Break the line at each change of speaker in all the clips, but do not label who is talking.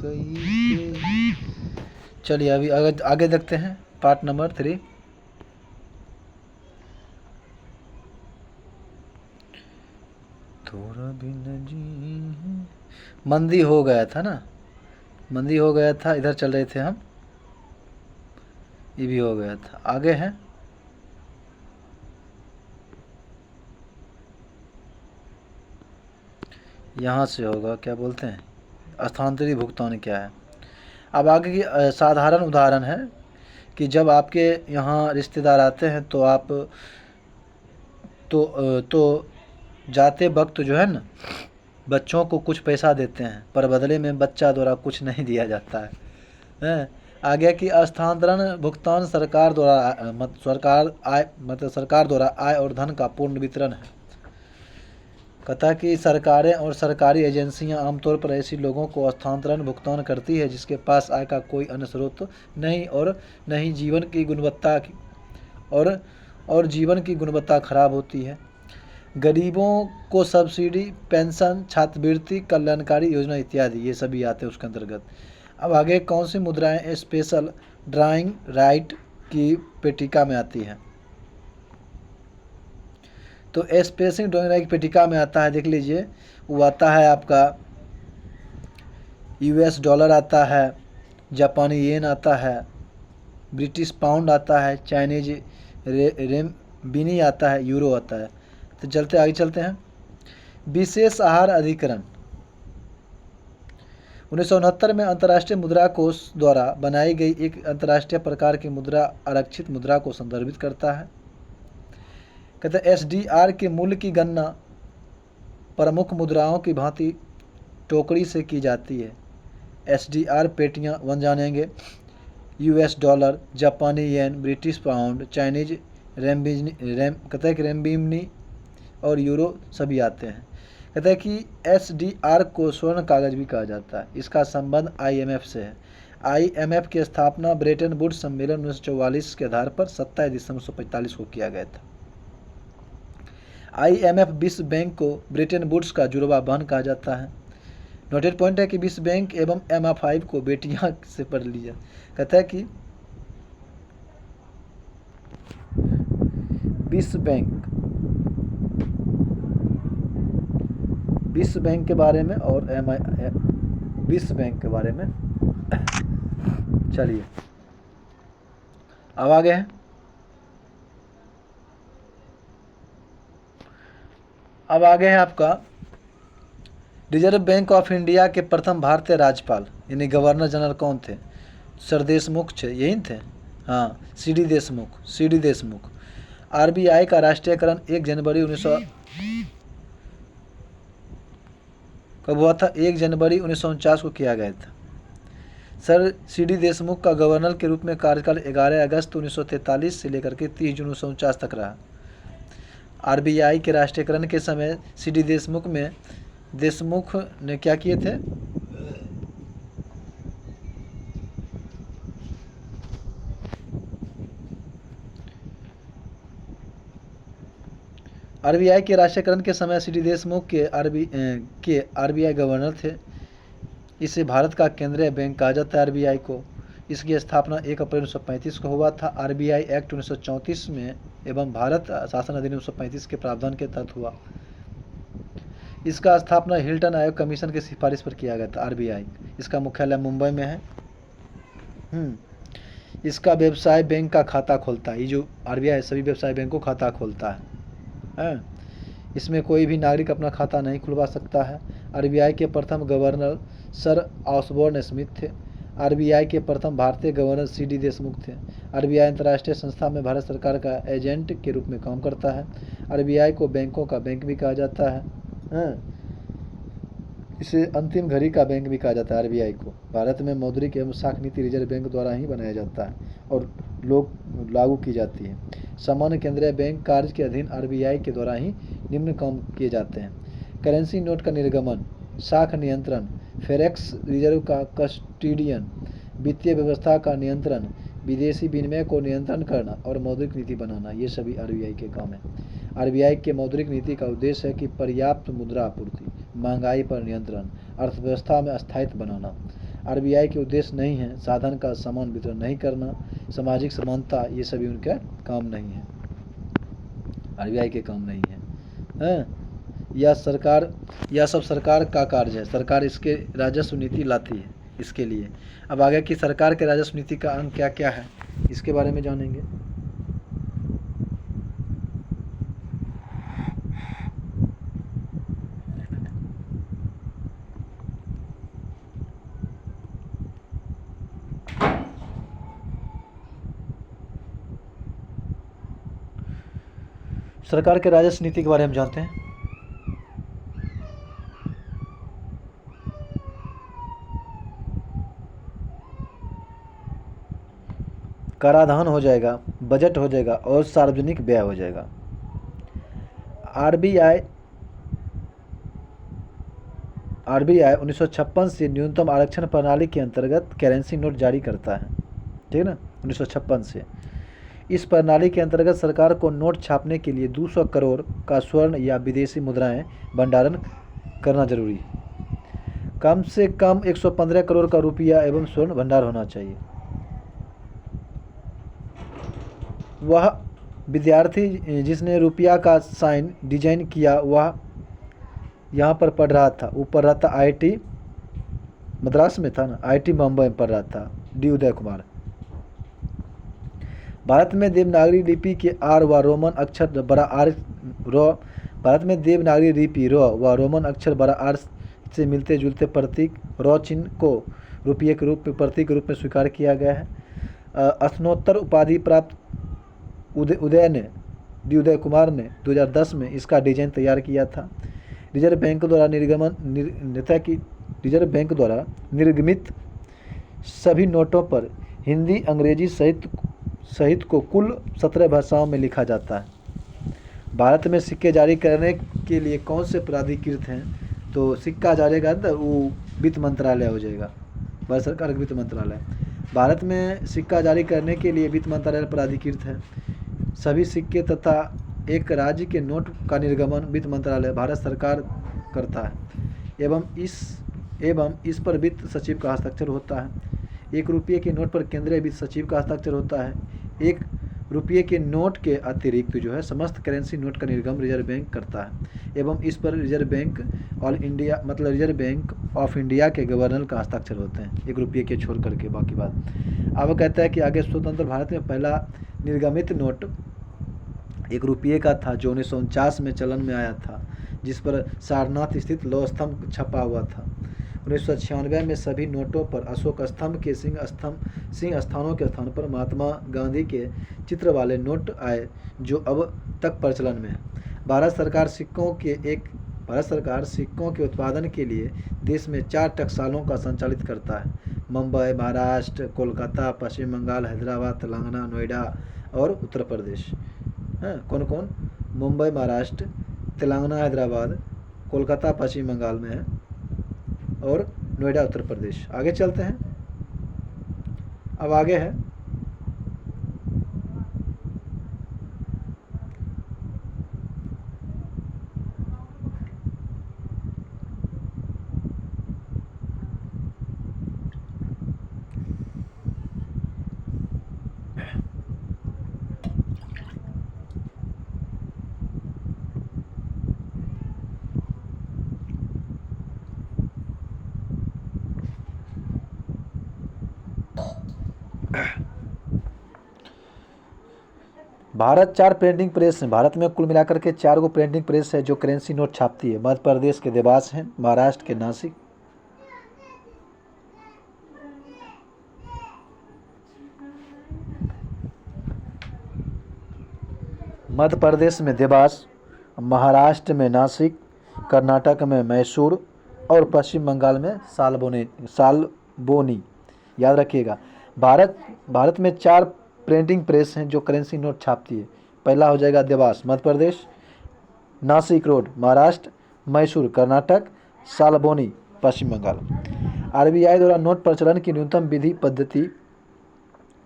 कहीं चलिए अभी आगे आगे देखते हैं पार्ट नंबर 3। थोड़ा भी नहीं मंदी हो गया था ना, मंदी हो गया था, इधर चल रहे थे हम, ये भी हो गया था। आगे है यहाँ से होगा, क्या बोलते हैं स्थानांतरित भुगतान क्या है। अब आगे की साधारण उदाहरण है कि जब आपके यहाँ रिश्तेदार आते हैं तो आप तो जाते वक्त जो है ना बच्चों को कुछ पैसा देते हैं, पर बदले में बच्चा द्वारा कुछ नहीं दिया जाता है। हैं? आगे की स्थानांतरण भुगतान सरकार द्वारा सरकार द्वारा आय और धन का पूर्ण वितरण है। कहता कि सरकारें और सरकारी एजेंसियां आमतौर पर ऐसे लोगों को स्थानांतरण भुगतान करती है जिसके पास आय का कोई अन्य स्रोत नहीं और नहीं जीवन की गुणवत्ता और जीवन की गुणवत्ता खराब होती है। गरीबों को सब्सिडी, पेंशन, छात्रवृत्ति, कल्याणकारी योजना इत्यादि ये सभी आते हैं उसके अंतर्गत। अब आगे कौन सी मुद्राएं स्पेशल ड्राइंग राइट की पेटिका में आती हैं। तो स्पेसिंग ड्राइंग राइट की पेटिका में आता है, देख लीजिए, वो आता है आपका US डॉलर आता है, जापानी येन आता है, ब्रिटिश पाउंड आता है, चाइनीज रेमबिनी आता है, यूरो आता है। तो चलते आगे चलते हैं। विशेष आहार अधिकरण 1969 में अंतर्राष्ट्रीय मुद्रा कोष द्वारा बनाई गई एक अंतर्राष्ट्रीय प्रकार की मुद्रा आरक्षित मुद्रा को संदर्भित करता है। कहते हैं SDR के मूल्य की गणना प्रमुख मुद्राओं की भांति टोकरी से की जाती है। SDR पेटियां बन जानेंगे US डॉलर, जापानी येन, ब्रिटिश पाउंड, चाइनीज रेमबिनी और यूरो सभी आते हैं। कहते हैं कि SDR को स्वर्ण कागज भी कहा जाता है। इसका संबंध IMF से है। IMF की स्थापना ब्रेटन वुड्स सम्मेलन 1944 के आधार पर 27 दिसंबर 1945 को किया गया था। IMF विश्व बैंक को ब्रेटन वुड्स का जुड़वा बहन कहा जाता है। नोटेड पॉइंट है कि विश्व बैंक एवं MF5 को बेटियां से पढ़ लिया। कहता है कि विश्व बैंक के बारे में और विश्व बैंक के बारे में। चलिए अब आगे है। अब आगे है आपका रिजर्व बैंक ऑफ इंडिया के प्रथम भारतीय राज्यपाल यानी गवर्नर जनरल कौन थे। सर देशमुख थे, यही थे। हाँ, CD देशमुख। RBI का राष्ट्रीयकरण 1 जनवरी 1900 कब हुआ था, 1 जनवरी 1949 को किया गया था। सर CD देशमुख का गवर्नर के रूप में कार्यकाल 11 अगस्त 1943 से लेकर के 30 जून 1949 तक रहा। RBI के राष्ट्रीयकरण के समय CD देशमुख ने क्या किए थे, RBI के राष्ट्रीयकरण के समय CD देशमुख के RBI गवर्नर थे। इसे भारत का केंद्रीय बैंक कहा जाता है RBI को। इसकी स्थापना 1 अप्रैल 1935 को हुआ था। RBI एक्ट 1934 में एवं भारत शासन अधिनियम 1935 के प्रावधान के तहत हुआ। इसका स्थापना हिल्टन आयोग कमीशन की सिफारिश पर किया गया था। RBI इसका मुख्यालय मुंबई में है। इसका व्यवसाय बैंक का खाता खोलता है। ये जो RBI सभी व्यवसाय बैंक को खाता खोलता है। इसमें कोई भी नागरिक अपना खाता नहीं खुलवा सकता है। RBI के प्रथम गवर्नर सर ऑसबोर्न स्मिथ थे। RBI के प्रथम भारतीय गवर्नर CD देशमुख थे। RBI अंतर्राष्ट्रीय संस्था में भारत सरकार का एजेंट के रूप में काम करता है। RBI को बैंकों का बैंक भी कहा जाता है। इसे अंतिम घड़ी का बैंक भी कहा जाता है। RBI को भारत में मौद्रिक एवं साख नीति रिजर्व बैंक द्वारा ही बनाया जाता है और लोग लागू की जाती है। सामान्य केंद्रीय बैंक कार्य के अधीन RBI के द्वारा ही निम्न काम किए जाते हैं: करेंसी नोट का निर्गमन, साख नियंत्रण, फॉरेक्स रिजर्व का कस्टोडियन, वित्तीय व्यवस्था का नियंत्रण, विदेशी विनिमय को नियंत्रण करना और मौद्रिक नीति बनाना, ये सभी RBI के काम है। RBI के मौद्रिक नीति का उद्देश्य है कि पर्याप्त मुद्रा आपूर्ति, महंगाई पर नियंत्रण, अर्थव्यवस्था में स्थायित्व बनाना। आरबीआई के उद्देश्य नहीं है, साधन का समान वितरण नहीं करना, सामाजिक समानता, ये सभी उनका काम नहीं है, आरबीआई के काम नहीं है, यह सब सरकार का कार्य है, सरकार इसके राजस्व नीति लाती है इसके लिए। अब आगे की सरकार के राजस्व नीति का अंग क्या क्या है, इसके बारे में जानेंगे। सरकार के राजस्व नीति के बारे में जानते हैं। कराधान हो जाएगा, बजट हो जाएगा और सार्वजनिक व्यय हो जाएगा। आरबीआई 1956 से न्यूनतम आरक्षण प्रणाली के अंतर्गत करेंसी नोट जारी करता है, ठीक है ना, 1956 से। इस प्रणाली के अंतर्गत सरकार को नोट छापने के लिए 200 करोड़ का स्वर्ण या विदेशी मुद्राएं भंडारण करना जरूरी है। कम से कम 115 करोड़ का रुपया एवं स्वर्ण भंडार होना चाहिए। वह विद्यार्थी जिसने रुपया का साइन डिजाइन किया वह यहाँ पर पढ़ रहा था, वो पढ़ रहा था आईआईटी मद्रास में था ना, आईआईटी बम्बई में पढ़ रहा था, डी उदय कुमार। भारत में देवनागरी लिपि के आर व रोमन अक्षर बड़ा आर रो भारत में देवनागरी लिपि रो व रोमन अक्षर बड़ा आर से मिलते जुलते प्रतीक रो चिन्ह को रुपये के रूप में प्रतीक के रूप में स्वीकार किया गया है। स्नातोत्तर उपाधि प्राप्त उदय कुमार ने 2010 में इसका डिजाइन तैयार किया था। रिजर्व बैंक द्वारा निर्गमित सभी नोटों पर हिंदी अंग्रेजी सहित को कुल 17 भाषाओं में लिखा जाता है। भारत में सिक्के जारी करने के लिए कौन से प्राधिकृत हैं, तो सिक्का जारी का तो वो वित्त मंत्रालय हो जाएगा, भारत सरकार का वित्त मंत्रालय। भारत में सिक्का जारी करने के लिए वित्त मंत्रालय प्राधिकृत है। सभी सिक्के तथा एक राज्य के नोट का निर्गमन वित्त मंत्रालय भारत सरकार करता है एवं इस पर वित्त सचिव का हस्ताक्षर होता है। 1 रुपये के नोट पर केंद्रीय वित्त सचिव का हस्ताक्षर होता है। 1 रुपये के नोट के अतिरिक्त जो है समस्त करेंसी नोट का निर्गम रिजर्व बैंक करता है एवं इस पर रिजर्व बैंक ऑफ इंडिया के गवर्नर का हस्ताक्षर होते हैं, 1 रुपये के छोड़ करके बाकी बात। अब कहता है कि आगे स्वतंत्र भारत में पहला निर्गमित नोट 1 रुपये का था जो 1949 में चलन में आया था, जिस पर सारनाथ स्थित लौह स्तंभ छपा हुआ था। 1996 में सभी नोटों पर अशोक स्तंभ के सिंह स्थानों के स्थान पर महात्मा गांधी के चित्र वाले नोट आए जो अब तक प्रचलन में है। भारत सरकार सिक्कों के उत्पादन के लिए देश में 4 टकसालों का संचालित करता है। मुंबई, महाराष्ट्र, कोलकाता, पश्चिम बंगाल, हैदराबाद, तेलंगाना, नोएडा और उत्तर प्रदेश। कौन कौन? मुंबई, महाराष्ट्र, तेलंगाना, हैदराबाद, कोलकाता पश्चिम बंगाल में है और नोएडा उत्तर प्रदेश। आगे चलते हैं। अब आगे है भारत 4 प्रिंटिंग प्रेस हैं। भारत में कुल मिलाकर के 4 गो प्रिंटिंग प्रेस है जो करेंसी नोट छापती है। मध्य प्रदेश के देवास हैं, महाराष्ट्र के नासिक, मध्य प्रदेश में देवास, महाराष्ट्र में नासिक, कर्नाटक में मैसूर और पश्चिम बंगाल में सालबोनी। याद रखिएगा, भारत में 4 प्रिंटिंग प्रेस हैं जो करेंसी नोट छापती है। पहला हो जाएगा देवास मध्य प्रदेश, नासिक रोड महाराष्ट्र, मैसूर कर्नाटक, सालबोनी पश्चिम बंगाल। आरबीआई द्वारा नोट प्रचलन की न्यूनतम विधि पद्धति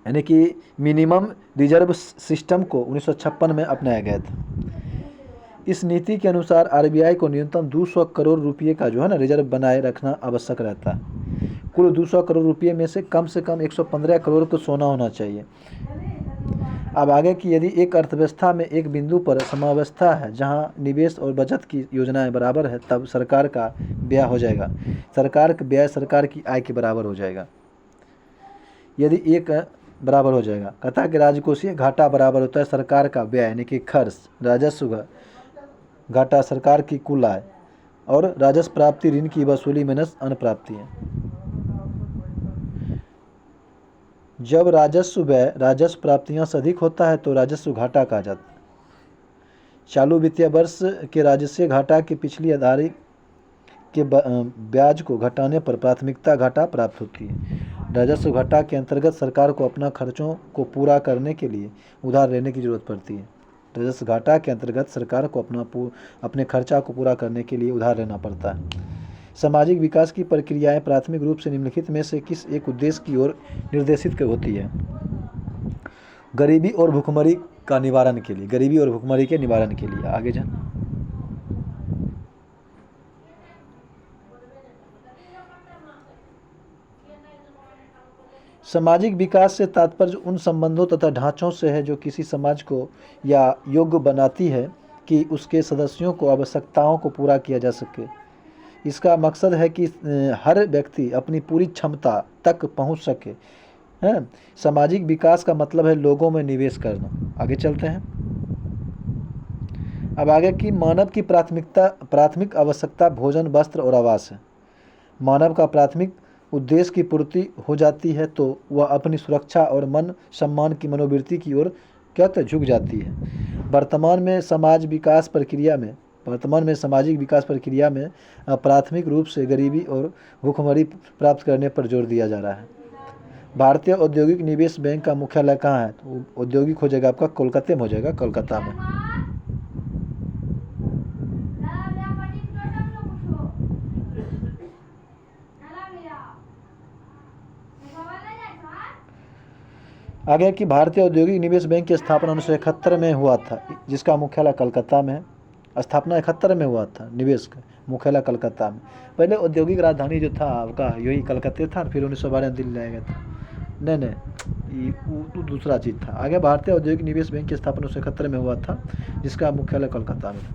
यानी कि मिनिमम रिजर्व सिस्टम को 1956 में अपनाया गया था। इस नीति के अनुसार आरबीआई को न्यूनतम 200 करोड़ रुपये का जो है ना रिजर्व बनाए रखना आवश्यक रहता है। कुल 200 करोड़ रुपये में से कम 115 करोड़ को सोना होना चाहिए। अब आगे कि यदि एक अर्थव्यवस्था में एक बिंदु पर समावस्था है जहां निवेश और बचत की योजनाएं बराबर है, तब सरकार का व्यय हो जाएगा, सरकार का व्यय सरकार की आय के बराबर हो जाएगा। यदि एक बराबर हो जाएगा, कहता है कि राजकोषीय घाटा बराबर होता है सरकार का व्यय यानी कि खर्च, राजस्व घाटा सरकार की कुल आय, और राजस्व प्राप्ति ऋण की वसूली माइनस अन्य प्राप्ति है। जब राजस्व व्यय राजस्व प्राप्तियां से अधिक होता है तो राजस्व घाटा कहा जाता है। चालू वित्तीय वर्ष के राजस्व घाटा की पिछली अदारी के ब्याज को घटाने पर प्राथमिकता घाटा प्राप्त होती है। राजस्व घाटा के अंतर्गत सरकार को अपना खर्चों को पूरा करने के लिए उधार लेने की जरूरत पड़ती है। राजस्व घाटा के अंतर्गत सरकार को अपने खर्चा को पूरा करने के लिए उधार लेना पड़ता है। सामाजिक विकास की प्रक्रियाएं प्राथमिक रूप से निम्नलिखित में से किस एक उद्देश्य की ओर निर्देशित होती है? गरीबी और भुखमरी का निवारण के लिए, गरीबी और भुखमरी के निवारण के लिए। आगे जा सामाजिक विकास से तात्पर्य उन संबंधों तथा ढांचों से है जो किसी समाज को या योग्य बनाती है कि उसके सदस्यों को आवश्यकताओं को पूरा किया जा सके। इसका मकसद है कि हर व्यक्ति अपनी पूरी क्षमता तक पहुंच सके। हैं, सामाजिक विकास का मतलब है लोगों में निवेश करना। आगे चलते हैं। अब आगे की मानव की प्राथमिक आवश्यकता भोजन, वस्त्र और आवास है। मानव का प्राथमिक उद्देश्य की पूर्ति हो जाती है तो वह अपनी सुरक्षा और मन सम्मान की मनोवृत्ति की ओर झुक जाती है। वर्तमान में सामाजिक विकास प्रक्रिया में प्राथमिक रूप से गरीबी और भुखमरी प्राप्त करने पर जोर दिया जा रहा है। भारतीय औद्योगिक निवेश बैंक का मुख्यालय कहाँ है? तो औद्योगिक हो जाएगा आपका कोलकाता में, हो जाएगा कोलकाता में। आगे कि भारतीय औद्योगिक निवेश बैंक की स्थापना 1971 में हुआ था, जिसका मुख्यालय कलकत्ता में है। स्थापना 71 में हुआ था, निवेश का मुख्यालय कलकत्ता में। पहले औद्योगिक राजधानी जो था आपका यही कलकत्ता था, फिर 1912 में दिल्ली लाया गया था। नहीं वो दूसरा चीज़ था। आगे भारतीय औद्योगिक निवेश बैंक की स्थापना 1971 में हुआ था, जिसका मुख्यालय कलकत्ता में था।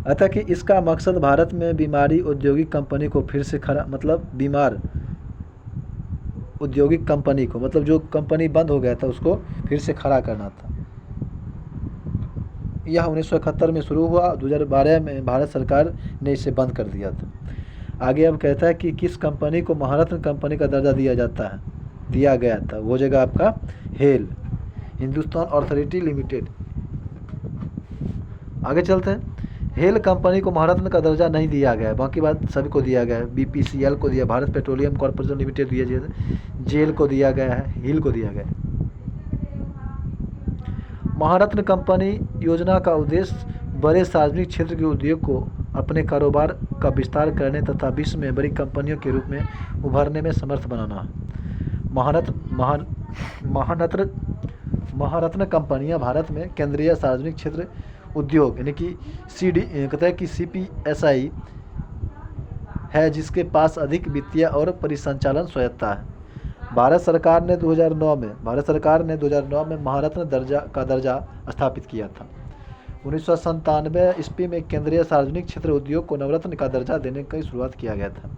अतः कि इसका मकसद भारत में बीमारी औद्योगिक कंपनी को फिर से बीमार औद्योगिक कंपनी को, मतलब जो कंपनी बंद हो गया था उसको फिर से खड़ा करना था। यह 1971 में शुरू हुआ, 2012 में भारत सरकार ने इसे बंद कर दिया था। आगे अब कहता है कि किस कंपनी को महारत्न कंपनी का दर्जा दिया गया था? वो जगह आपका हेल, हिंदुस्तान ऑथोरिटी लिमिटेड। आगे चलते हैं। हेल कंपनी को महारत्न का दर्जा नहीं दिया गया है, बाकी बात सभी को दिया गया है। BPCL को दिया, भारत पेट्रोलियम कॉर्पोरेशन लिमिटेड दिया गया, जेल को दिया गया है, हिल को दिया गया है। महारत्न कंपनी योजना का उद्देश्य बड़े सार्वजनिक क्षेत्र के उद्योग को अपने कारोबार का विस्तार करने तथा विश्व में बड़ी कंपनियों के रूप में उभरने में समर्थ बनाना है। महारत्न कंपनियां भारत में केंद्रीय सार्वजनिक क्षेत्र उद्योग यानी कि कहता है कि CPSI है, जिसके पास अधिक वित्तीय और परिसंचालन स्वायत्ता है। भारत सरकार ने 2009 में महारत्न का दर्जा स्थापित किया था। 1997 ईस्वी में केंद्रीय सार्वजनिक क्षेत्र उद्योग को नवरत्न का दर्जा देने की शुरुआत किया गया था।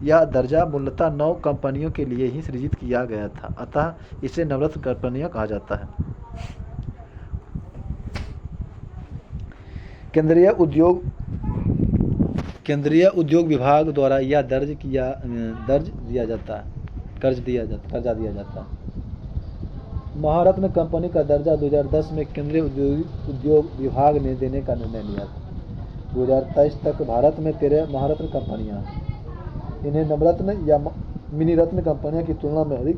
यह दर्जा मूलतः 9 कंपनियों के लिए ही सृजित किया गया था, अतः इसे नवरत्न कंपनियां कहा जाता है। केंद्रीय उद्योग विभाग द्वारा यह कर्जा दिया जाता है। महारत्न कंपनी का दर्जा 2010 में केंद्रीय उद्योग विभाग ने देने का निर्णय लिया था। 2023 तक भारत में 13 महारत्न कंपनियां हैं। इन्हें नवरत्न या मिनी रत्न कंपनियों की तुलना में अधिक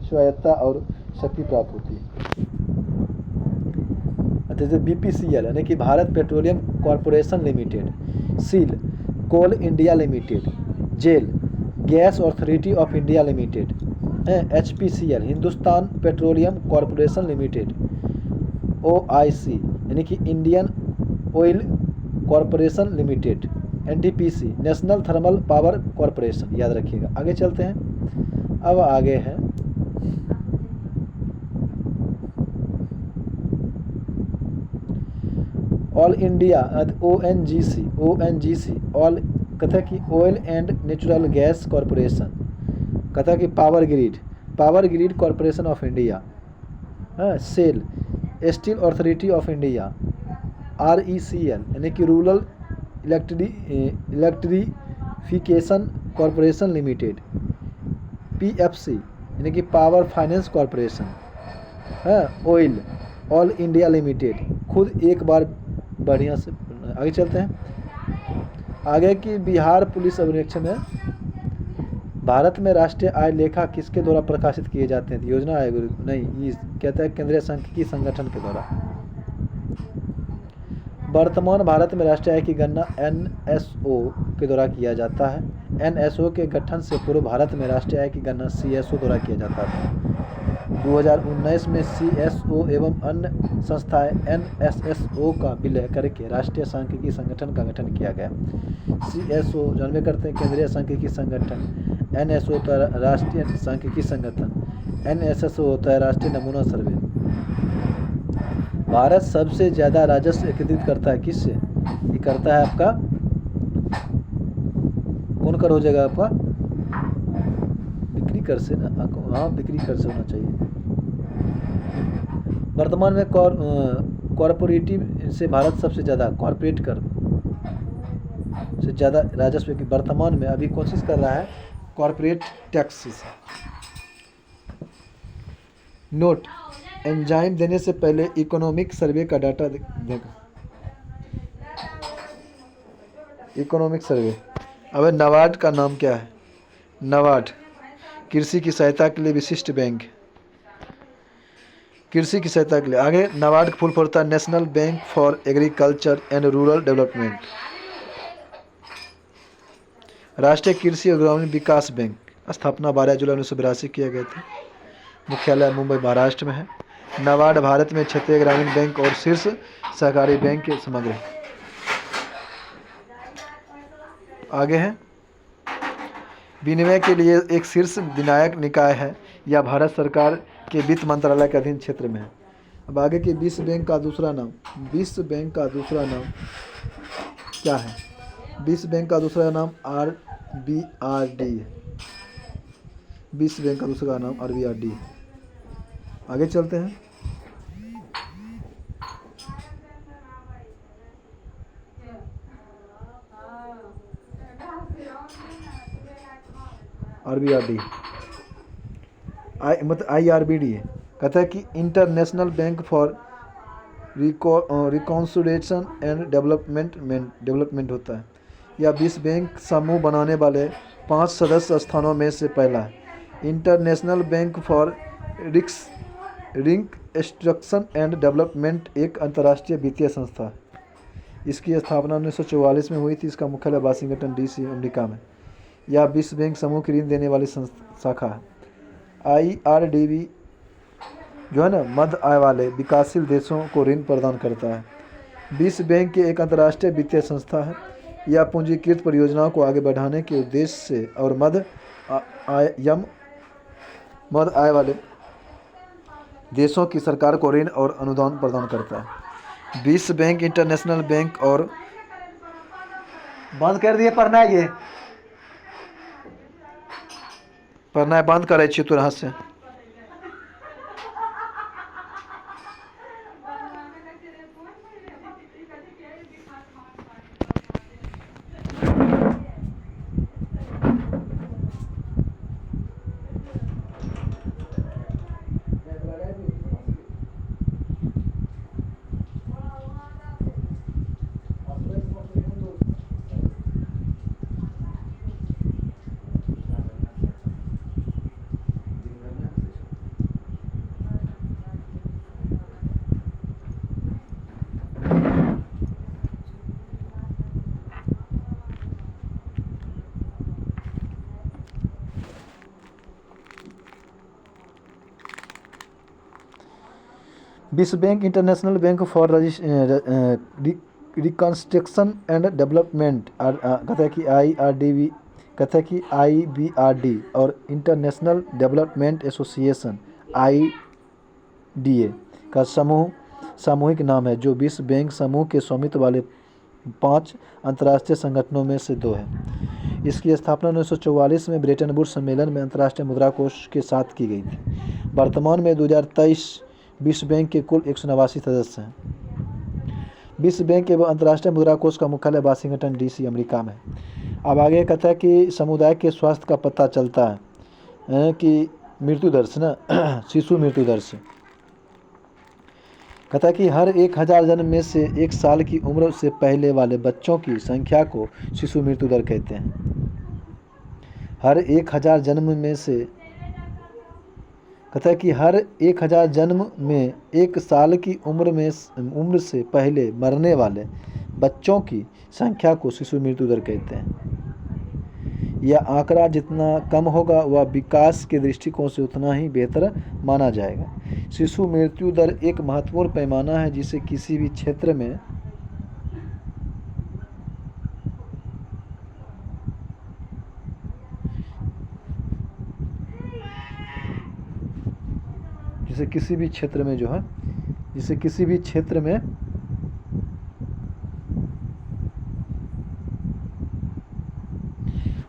स्वायत्ता और शक्ति प्राप्त होती है। जैसे BPCL यानी कि Bharat petroleum corporation limited, CIL coal India limited, GAIL gas authority of India limited, HPCL Hindustan petroleum corporation limited, OIC यानी कि Indian oil corporation limited, NTPC, national thermal power corporation, याद रखिएगा। आगे चलते हैं। अब आगे है ऑल इंडिया ONGC ऑल कथा की oil and natural gas corporation, कथा की power grid corporation of India, SAIL, steel authority of India, RECL यानी कि rural electrification corporation limited, PFC यानी कि power finance corporation, oil all India limited. खुद एक बार बढ़िया से आगे चलते हैं। आगे की बिहार पुलिस अभिरक्षण है। भारत में राष्ट्रीय आय लेखा किसके द्वारा प्रकाशित किए जाते हैं? योजना आयोग नहीं, ये कहता है केंद्रीय सांख्यिकी संगठन के द्वारा। वर्तमान भारत में राष्ट्रीय आय की गणना NSO के द्वारा किया जाता है। NSO के गठन से पूर्व भारत में राष्ट्रीय आय की गणना CSO द्वारा किया जाता था। 2019 में CSO एवं अन्य संस्थाएं NSSO का विलय करके राष्ट्रीय सांख्यिकी संगठन का गठन किया गया। CSO जानवे करते हैं केंद्रीय सांख्यिकी संगठन, NSO होता है राष्ट्रीय सांख्यिकी संगठन, NSSO होता है राष्ट्रीय नमूना सर्वे। भारत सबसे ज़्यादा राजस्व एकत्रित करता है किससे? ये करता है आपका कौन कर हो जाएगा आपका? बिक्री कर से ना, हाँ बिक्री कर से होना चाहिए। वर्तमान में कॉरपोरेटिव से भारत सबसे ज़्यादा कॉरपोरेट कर से ज़्यादा राजस्व की वर्तमान में अभी कोशिश कर रहा है कॉरपोरेट टैक्स से। नोट, एंजाइम देने से पहले इकोनॉमिक सर्वे का डाटा देगा। Economic survey. अब नाबार्ड का नाम क्या है? नाबार्ड कृषि की सहायता के लिए विशिष्ट बैंक, कृषि की सहायता के लिए। आगे नाबार्ड का फुल फॉर्म होता है national bank for agriculture and rural development. राष्ट्रीय कृषि और ग्रामीण विकास बैंक, स्थापना 12 जुलाई 1982 किया गया था। मुख्यालय मुंबई महाराष्ट्र में है। नाबार्ड भारत में क्षेत्रीय ग्रामीण बैंक और शीर्ष सहकारी बैंक के समग्र। आगे है विनिमय के लिए एक शीर्ष विनायक निकाय है या भारत सरकार के वित्त मंत्रालय के अधीन क्षेत्र में है। अब आगे के विश्व बैंक का दूसरा नाम, विश्व बैंक का दूसरा नाम क्या है? विश्व बैंक का दूसरा नाम RBRD है। विश्व बैंक का दूसरा नाम RBRD है। आगे चलते हैं। RBRD मतलब IRBD है। कहता है कि international bank for reconciliation and development होता है। यह विश्व बैंक समूह बनाने वाले 5 सदस्य स्थानों में से पहला है। International bank for reconstruction and development एक अंतर्राष्ट्रीय वित्तीय संस्था है। इसकी स्थापना 1944 में हुई थी। इसका मुख्यालय वाशिंगटन DC अमेरिका में। यह विश्व बैंक समूह की ऋण देने वाली शाखा है। IRDB जो है ना मध्य आय वाले विकासशील देशों को ऋण प्रदान करता है। विश्व बैंक की एक अंतर्राष्ट्रीय वित्तीय संस्था है। यह पूंजीकृत परियोजनाओं को आगे बढ़ाने के उद्देश्य से और मध्य आय वाले देशों की सरकार को ऋण और अनुदान प्रदान करता है। विश्व बैंक इंटरनेशनल बैंक और बंद कर दिए पढ़ना ये पढ़ना बंद करे छी तोरा से। विश्व bank international bank for reconstruction and development कहता है कि IBRD और इंटरनेशनल डेवलपमेंट एसोसिएशन IDA का सामूहिक नाम है, जो विश्व बैंक समूह के स्वामित्व वाले 5 अंतर्राष्ट्रीय संगठनों में से 2 है। इसकी स्थापना 1944 में ब्रेटन वुड्स सम्मेलन में अंतर्राष्ट्रीय मुद्रा कोष के साथ की गई थी। वर्तमान में 2023 विश्व बैंक के कुल 189 सदस्य हैं। विश्व बैंक एवं अंतर्राष्ट्रीय मुद्रा कोष का मुख्यालय वाशिंगटन DC अमेरिका में है। अब आगे कहता है कि समुदाय के स्वास्थ्य का पता चलता है कि मृत्यु दर से ना शिशु मृत्यु दर से। कहता है कि हर 1000 जन्म में से 1 साल की उम्र से पहले वाले बच्चों की संख्या को शिशु मृत्यु दर कहते हैं। हर 1000 जन्म में से कहता है कि हर 1000 जन्म में 1 साल की उम्र से पहले मरने वाले बच्चों की संख्या को शिशु मृत्यु दर कहते हैं। यह आंकड़ा जितना कम होगा वह विकास के दृष्टिकोण से उतना ही बेहतर माना जाएगा। शिशु मृत्यु दर एक महत्वपूर्ण पैमाना है जिसे किसी भी क्षेत्र में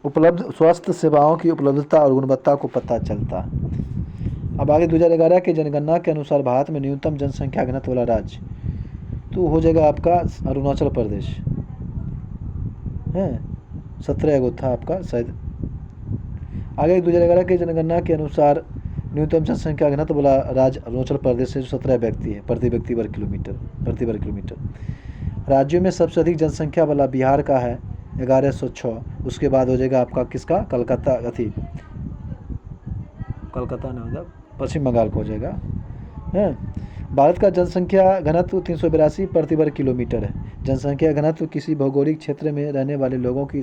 उपलब्ध स्वास्थ्य सेवाओं की उपलब्धता और गुणवत्ता को पता चलता है। अब आगे 2011 के जनगणना के अनुसार भारत में न्यूनतम जनसंख्या घनत्व वाला राज्य तो हो जाएगा आपका अरुणाचल प्रदेश है, 17 गो था आपका शायद। आगे 2011 के जनगणना के अनुसार न्यूनतम जनसंख्या घनत्व वाला राज्य अरुणाचल प्रदेश है, जो 17 व्यक्ति है प्रति वर्ग किलोमीटर। राज्यों में सबसे अधिक जनसंख्या वाला बिहार का है 1106। उसके बाद हो जाएगा आपका किसका कलकत्ता ना मतलब पश्चिम बंगाल को हो जाएगा है। भारत का जनसंख्या घनत्व 382 प्रति वर्ग किलोमीटर है। जनसंख्या घनत्व किसी भौगोलिक क्षेत्र में रहने वाले लोगों की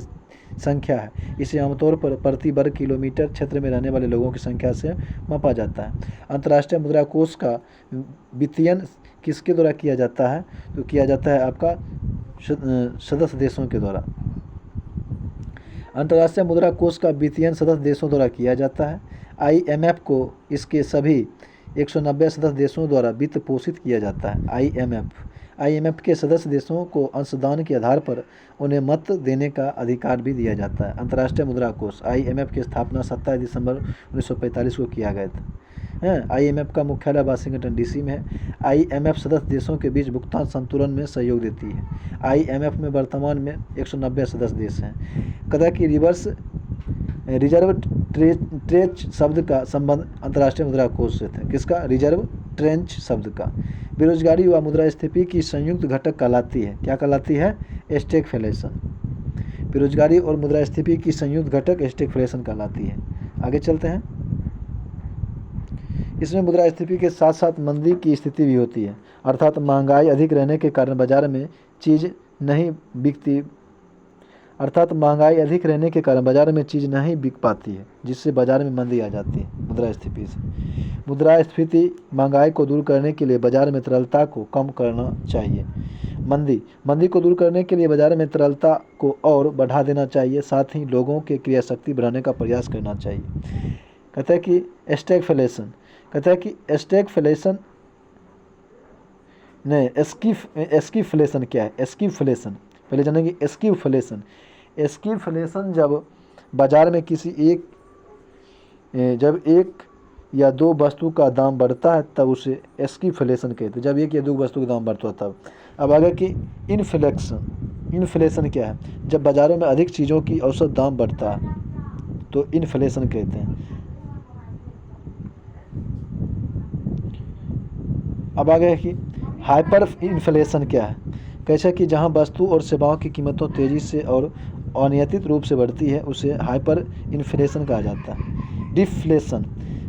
संख्या है। इसे आमतौर पर प्रति वर्ग किलोमीटर क्षेत्र में रहने वाले लोगों की संख्या से मापा जाता है। अंतर्राष्ट्रीय मुद्रा कोष का वित्तीयन किसके द्वारा किया जाता है? तो किया जाता है आपका सदस्य देशों के द्वारा। अंतर्राष्ट्रीय मुद्रा कोष का वित्तीयन सदस्य देशों द्वारा किया जाता है। IMF को इसके सभी 190 सदस्य देशों द्वारा वित्त पोषित किया जाता है। IMF के सदस्य देशों को अंशदान के आधार पर उन्हें मत देने का अधिकार भी दिया जाता है। अंतर्राष्ट्रीय मुद्रा कोष IMF की स्थापना 27 दिसंबर 1945 को किया गया था। IMF का मुख्यालय वाशिंगटन DC में है। IMF सदस्य देशों के बीच भुगतान संतुलन में सहयोग देती है। IMF में वर्तमान में 190 सदस्य देश हैं। कहता कि रिजर्व ट्रेंच शब्द का संबंध अंतर्राष्ट्रीय मुद्रा कोष से था। किसका? रिजर्व ट्रेंच शब्द का। बेरोजगारी व मुद्रास्फीति की संयुक्त घटक कहलाती है। क्या कहलाती है? स्टैगफ्लेशन। बेरोजगारी और मुद्रास्फीति की संयुक्त घटक स्टैगफ्लेशन कहलाती है। आगे चलते हैं। इसमें मुद्रास्फीति के साथ साथ मंदी की स्थिति भी होती है, अर्थात महंगाई अधिक रहने के कारण बाजार में चीज़ नहीं बिक पाती है, जिससे बाजार में मंदी आ जाती है मुद्रास्फीति से। मुद्रास्फीति महंगाई को दूर करने के लिए बाजार में तरलता को कम करना चाहिए। मंदी को दूर करने के लिए बाजार में तरलता को और बढ़ा देना चाहिए, साथ ही लोगों की क्रियाशक्ति बढ़ाने का प्रयास करना चाहिए। कहता है कि स्टैगफ्लेशन एस्कीफ्लेशन क्या है? एस्कीफ्लेशन पहले जानेंगे। एस्कीफ्लेशन जब बाजार में जब एक या दो वस्तु का दाम बढ़ता है तब उसे एस्कीफ्लेशन कहते हैं। जब एक या दो वस्तु का दाम बढ़ता है तब। अब आगे कि इन्फ्लेशन क्या है? जब बाजारों में अधिक चीज़ों की औसत दाम बढ़ता है तो इन्फ्लेशन कहते हैं। अब आगे कि हाइपर इन्फ्लेशन क्या है? कैसे कि जहां वस्तु और सेवाओं की कीमतों तेज़ी से और अनियंत्रित रूप से बढ़ती है उसे हाइपर इन्फ्लेशन कहा जाता है। डिफ्लेशन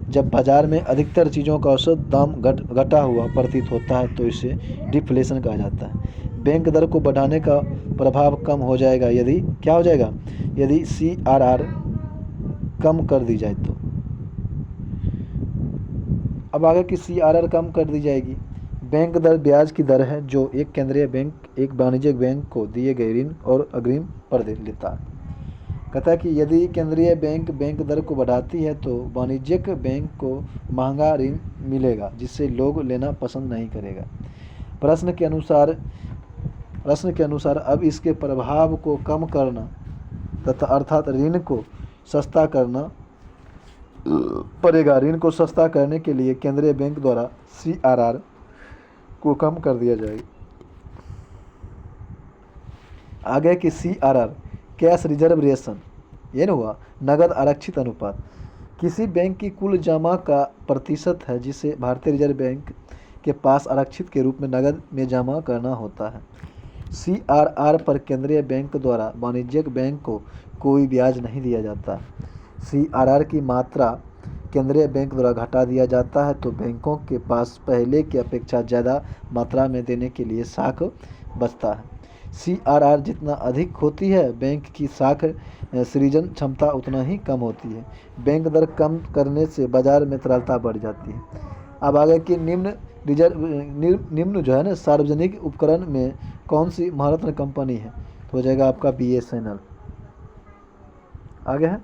जब बाजार में अधिकतर चीज़ों का औसत दाम घटा हुआ प्रतीत होता है तो इसे डिफ्लेशन कहा जाता है। बैंक दर को बढ़ाने का प्रभाव कम हो जाएगा यदि क्या हो जाएगा? यदि CRR कम कर दी जाए तो। अब आगे कि CRR कम कर दी जाएगी बैंक दर ब्याज की दर है जो एक केंद्रीय बैंक एक वाणिज्यिक बैंक को दिए गए ऋण और अग्रिम पर लेता है। कहता है कि यदि केंद्रीय बैंक बैंक दर को बढ़ाती है तो वाणिज्यिक बैंक को महंगा ऋण मिलेगा जिससे लोग लेना पसंद नहीं करेगा। प्रश्न के अनुसार अब इसके प्रभाव को कम करना तथा अर्थात ऋण को सस्ता करना पड़ेगा। ऋण को सस्ता करने के लिए केंद्रीय बैंक द्वारा CRR को कम कर दिया जाएगा। आगे की CRR कैश रिजर्व रेशन, ये न हुआ नगद आरक्षित अनुपात, किसी बैंक की कुल जमा का प्रतिशत है जिसे भारतीय रिजर्व बैंक के पास आरक्षित के रूप में नगद में जमा करना होता है। CRR पर केंद्रीय बैंक द्वारा वाणिज्यिक बैंक को कोई ब्याज नहीं दिया जाता। CRR की मात्रा केंद्रीय बैंक द्वारा घटा दिया जाता है तो बैंकों के पास पहले की अपेक्षा ज़्यादा मात्रा में देने के लिए साख बचता है। CRR जितना अधिक होती है बैंक की साख सृजन क्षमता उतना ही कम होती है। बैंक दर कम करने से बाजार में तरलता बढ़ जाती है। अब आगे की निम्न जो है ना सार्वजनिक उपकरण में कौन सी महारत्न कंपनी है, तो हो जाएगा आपका BSNL। आगे है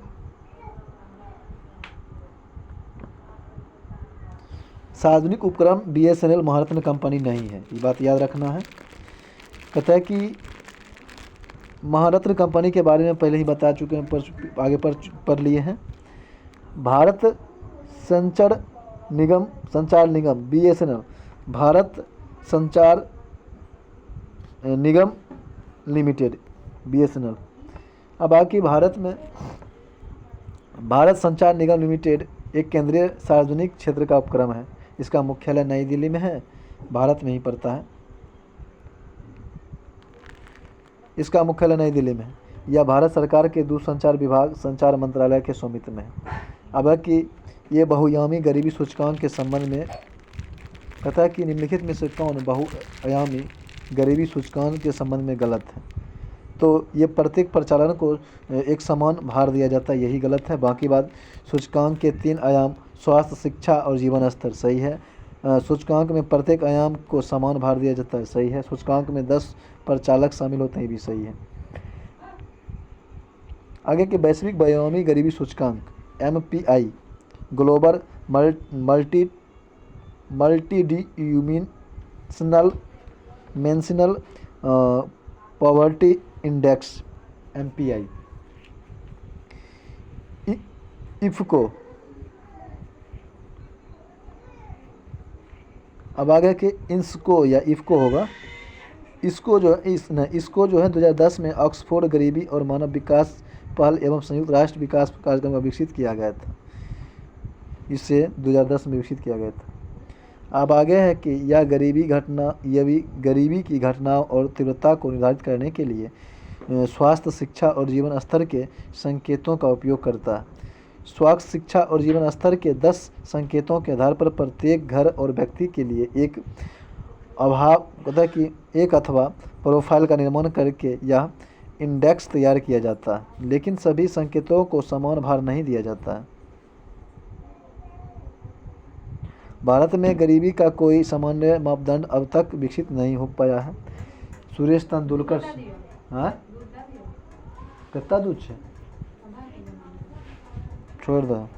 सार्वजनिक उपकरण BSNL महारत्न कंपनी नहीं है, ये बात याद रखना है। कहता है कि महारत्न कंपनी के बारे में पहले ही बता चुके हैं, आगे पढ़ लिए हैं। भारत संचार निगम BSNL भारत संचार निगम लिमिटेड BSNL। अब बाकी भारत संचार निगम लिमिटेड एक केंद्रीय सार्वजनिक क्षेत्र का उपक्रम है। इसका मुख्यालय नई दिल्ली में है, भारत में ही पड़ता है। इसका मुख्यालय नई दिल्ली में है। यह भारत सरकार के दूरसंचार विभाग संचार मंत्रालय के स्वामित्व में है। अब है कि ये बहुआयामी गरीबी सूचकांक के संबंध में कहता है कि निम्नलिखित में से कौन बहुआयामी गरीबी सूचकांक के संबंध में गलत है। तो ये प्रत्येक प्रचालन को एक समान भार दिया जाता है, यही गलत है। बाकी बात सूचकांक के 3 आयाम स्वास्थ्य, शिक्षा और जीवन स्तर सही है। सूचकांक में प्रत्येक आयाम को समान भार दिया जाता है, सही है। सूचकांक में 10 प्रचालक शामिल होते हैं, भी सही है। आगे के वैश्विक बहुआयामी गरीबी सूचकांक MPI global multidimensional poverty index MPI इफ़को। अब आगे के इंस्को या इफ़को होगा। इसको जो है इसको जो है 2010 में ऑक्सफोर्ड गरीबी और मानव विकास पहल एवं संयुक्त राष्ट्र विकास कार्यक्रम का विकसित किया गया था। इसे 2010 में विकसित किया गया था। अब आगे है कि यह गरीबी की घटनाओं और तीव्रता को निर्धारित करने के लिए स्वास्थ्य, शिक्षा और जीवन स्तर के संकेतों का उपयोग करता है। स्वास्थ्य, शिक्षा और जीवन स्तर के 10 संकेतों के आधार पर प्रत्येक घर और व्यक्ति के लिए एक अथवा प्रोफाइल का निर्माण करके यह इंडेक्स तैयार किया जाता है, लेकिन सभी संकेतों को समान भार नहीं दिया जाता है। भारत में गरीबी का कोई सामान्य मापदंड अब तक विकसित नहीं हो पाया है। सुरेश तेंदुलकर हाँ कितना दूध है छोड़ दो।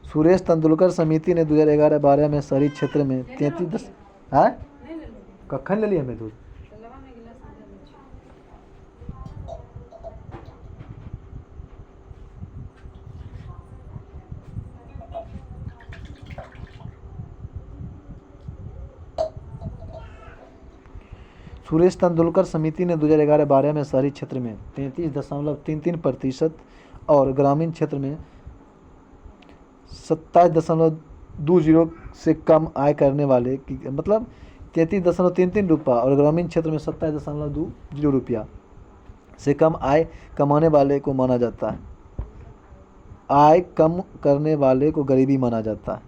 सुरेश तेंदुलकर समिति ने 2011-12 में शहरी क्षेत्र में 33 कखन ले लिया हमें दूध। सुरेश तेंदुलकर समिति ने 2011-12 में शहरी क्षेत्र में 33.33% और ग्रामीण क्षेत्र में 27.20 से कम आय करने वाले की मतलब 33.33 रुपया और ग्रामीण क्षेत्र में 27.20 रुपया से कम आय कमाने वाले को माना जाता है। आय कम करने वाले को गरीब माना जाता है।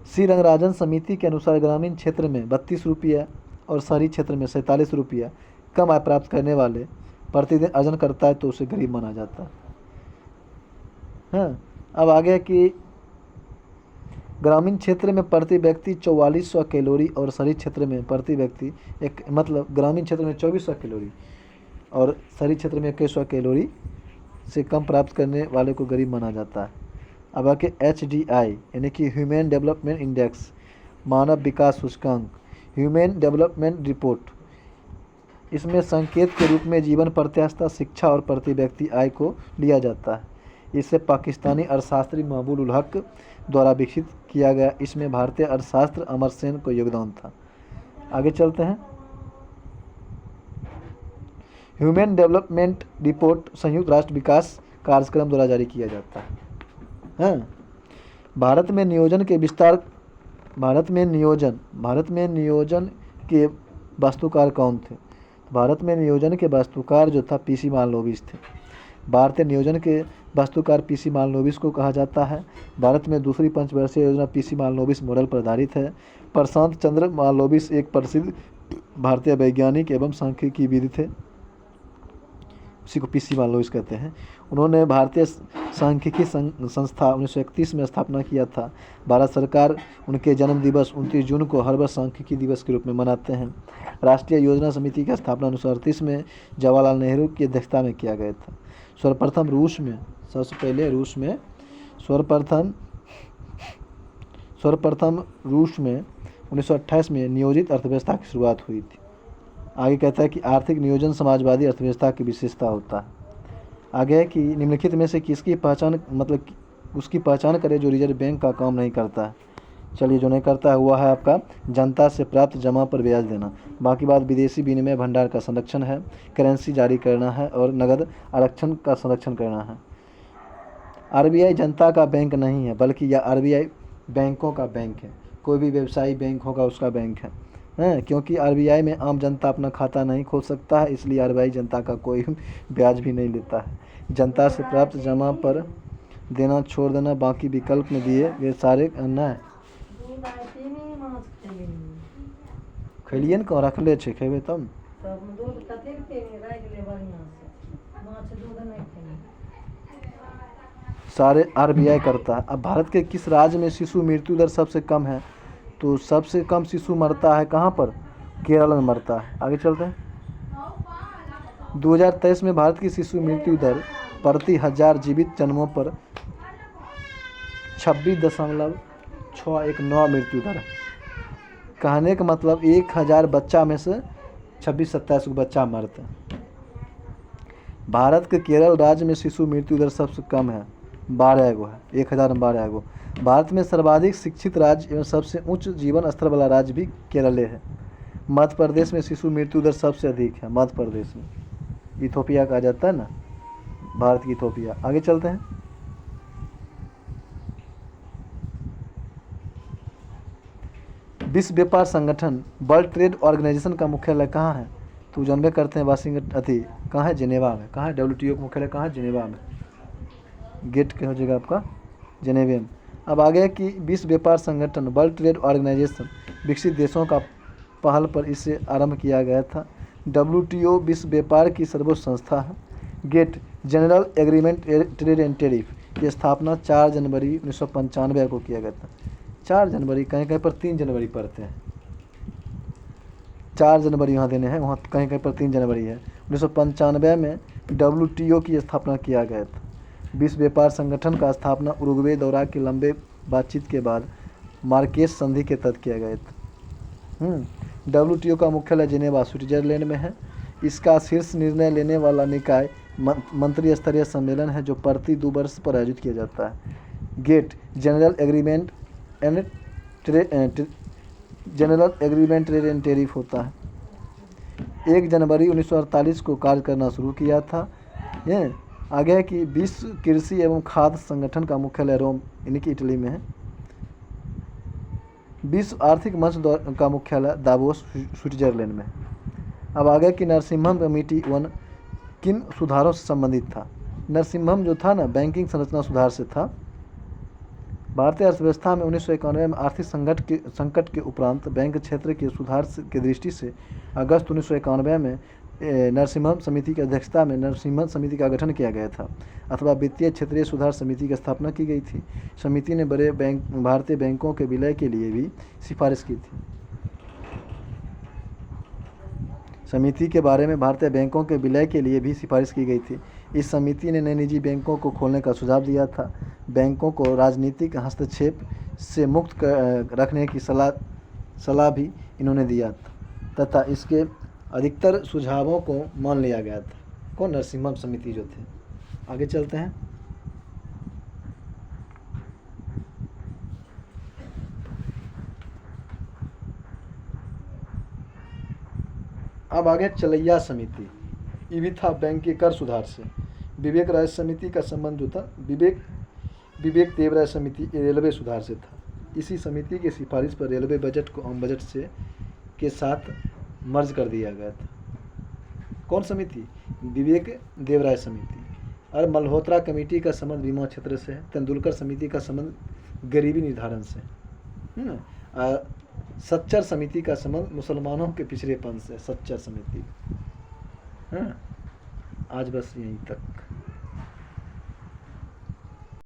श्री रंगराजन समिति के अनुसार ग्रामीण क्षेत्र में 32 रुपया और शहरी क्षेत्र में 47 रुपया कम आय प्राप्त करने वाले प्रतिदिन अर्जन करता है तो उसे गरीब माना जाता है। हाँ, अब आगे कि ग्रामीण क्षेत्र में प्रति व्यक्ति 4400 कैलोरी और शहरी क्षेत्र में प्रति व्यक्ति एक मतलब ग्रामीण क्षेत्र में 2400 कैलोरी और शहरी क्षेत्र में 2100 कैलोरी से कम प्राप्त करने वाले को गरीब माना जाता है। अब आके HDI यानी कि ह्यूमन डेवलपमेंट इंडेक्स, मानव विकास सूचकांक, ह्यूमन डेवलपमेंट रिपोर्ट, इसमें संकेत के रूप में जीवन प्रत्याशा, शिक्षा और प्रति व्यक्ति आय को लिया जाता है। इसे पाकिस्तानी अर्थशास्त्री महबूब उल हक द्वारा विकसित किया गया। इसमें भारतीय अर्थशास्त्र अमर्त्य सेन को योगदान था। आगे चलते हैं। ह्यूमन डेवलपमेंट रिपोर्ट संयुक्त राष्ट्र विकास कार्यक्रम द्वारा जारी किया जाता है। हाँ, भारत में नियोजन के वास्तुकार कौन थे? भारत में नियोजन के वास्तुकार जो था PC मालनोबिस थे। भारतीय नियोजन के वास्तुकार PC मालनोबिस को कहा जाता है। भारत में दूसरी पंचवर्षीय योजना PC मालनोबिस मॉडल पर आधारित है। प्रशांत चंद्र मालनोबिस एक प्रसिद्ध भारतीय वैज्ञानिक एवं सांख्यिकीविद थे, उसी को PC मालनोबिस कहते हैं। उन्होंने भारतीय सांख्यिकी संस्था 1931 में स्थापना किया था। भारत सरकार उनके जन्म दिवस 29 जून को हर वर्ष सांख्यिकी दिवस के रूप में मनाते हैं। राष्ट्रीय योजना समिति की स्थापना 1938 में जवाहरलाल नेहरू की अध्यक्षता में किया गया था। सर्वप्रथम रूस में 1928 में नियोजित अर्थव्यवस्था की शुरुआत हुई थी। आगे कहता है कि आर्थिक नियोजन समाजवादी अर्थव्यवस्था की विशेषता होता है। आगे है कि निम्नलिखित में से किसकी पहचान उसकी पहचान करें जो रिजर्व बैंक का काम नहीं करता है। चलिए, जो नहीं करता है हुआ है आपका जनता से प्राप्त जमा पर ब्याज देना। बाकी बात विदेशी विनिमय भंडार का संरक्षण है, करेंसी जारी करना है और नगद आरक्षण का संरक्षण करना है। RBI जनता का बैंक नहीं है, बल्कि यह RBI बैंकों का बैंक है। कोई भी व्यवसायी बैंक होगा उसका बैंक है, क्योंकि RBI में आम जनता अपना खाता नहीं खोल सकता है, इसलिए RBI जनता का कोई ब्याज भी नहीं लेता है। जनता से प्राप्त जमा पर देना छोड़ देना, बाकी विकल्प में दिए वे सारे अन्ना है। खैलिए न रख ले छे, खेबे तब सारे RBI करता है। अब भारत के किस राज्य में शिशु मृत्यु दर सबसे कम है? तो सबसे कम शिशु मरता है कहाँ पर? केरल में मरता है। आगे चलते हैं। 2023 में भारत की शिशु मृत्यु दर प्रति 1000 जीवित जन्मों पर 26.619 मृत्यु दर है। कहने का मतलब 1000 बच्चा में से 26-27 बच्चा मरते हैं। भारत के केरल राज्य में शिशु मृत्यु दर सबसे कम है, 12 गो है, 1000 में 12 गो। भारत में सर्वाधिक शिक्षित राज्य एवं सबसे उच्च जीवन स्तर वाला राज्य भी केरल है। मध्य प्रदेश में शिशु मृत्यु दर सबसे अधिक है। मध्य प्रदेश में इथोपिया कहा जाता है ना, भारत की इथोपिया। आगे चलते हैं। विश्व व्यापार संगठन वर्ल्ड ट्रेड ऑर्गेनाइजेशन का मुख्यालय कहाँ है? तो जानबे करते हैं वाशिंगटन कहाँ है? जेनेवा में। कहाँ है? WTO का मुख्यालय कहाँ है? जेनेवा में। गेट क्या हो जाएगा आपका? जेनेवा में। अब आगे कि विश्व व्यापार संगठन वर्ल्ड ट्रेड ऑर्गेनाइजेशन विकसित देशों का पहल पर इसे आरंभ किया गया था। WTO विश्व व्यापार की सर्वोच्च संस्था है। GATT general agreement trade and tariff की स्थापना 4 जनवरी 1995 को किया गया था। 4 जनवरी, कहीं कहीं पर 3 जनवरी पड़ते हैं। 4 जनवरी यहाँ देने हैं, वहाँ कहीं कहीं पर 3 जनवरी है। 1995 में WTO की स्थापना किया गया था। विश्व व्यापार संगठन का स्थापना उरुग्वे दौरा के लंबे बातचीत के बाद मार्केस संधि के तहत किया गया था। WTO का मुख्यालय जेनेवा स्विट्जरलैंड में है। इसका शीर्ष निर्णय लेने वाला निकाय मंत्री स्तरीय सम्मेलन है जो प्रति 2 वर्ष पर आयोजित किया जाता है। GATT general agreement trade and tariff होता है। 1 जनवरी 1948 को कार्य करना शुरू किया था। ये आगे है कि विश्व कृषि एवं खाद्य संगठन का मुख्यालय रोम यानी कि इटली में है। विश्व आर्थिक मंच का मुख्यालय दावोस स्विट्जरलैंड में है। अब आगे कि नरसिम्हम कमेटी 1 किन सुधारों से संबंधित था? नरसिम्हम जो था ना, बैंकिंग संरचना सुधार से था। भारतीय अर्थव्यवस्था में 1991 में आर्थिक संकट के उपरांत बैंक क्षेत्र के सुधार के दृष्टि से अगस्त 1991 में नरसिम्हम समिति की अध्यक्षता में नरसिम्हम समिति का गठन किया गया था अथवा वित्तीय क्षेत्रीय सुधार समिति की स्थापना की गई थी। समिति ने बड़े भारतीय बैंकों के विलय के लिए भी सिफारिश की थी। समिति के बारे में भारतीय बैंकों के विलय के लिए भी सिफारिश की गई थी। इस समिति ने नए निजी बैंकों को खोलने का सुझाव दिया था। बैंकों को राजनीतिक हस्तक्षेप से मुक्त रखने की सलाह भी इन्होंने दिया था तथा इसके अधिकतर सुझावों को मान लिया गया था। कौन? नरसिम्हम समिति जो थे। आगे चलते हैं। अब आगे चलैया समिति। ये भी था बैंक के कर सुधार से। विवेक राय समिति का संबंध जो था विवेक देवराय समिति रेलवे सुधार से था। इसी समिति की सिफारिश पर रेलवे बजट को आम बजट से के साथ मर्ज कर दिया गया था। कौन समिति? विवेक देवराय समिति। और मल्होत्रा कमेटी का संबंध बीमा क्षेत्र से है। तेंदुलकर समिति का संबंध गरीबी निर्धारण से है ना। सच्चर समिति का संबंध मुसलमानों के पिछड़ेपन से। सच्चर समिति। हाँ, आज बस यहीं तक।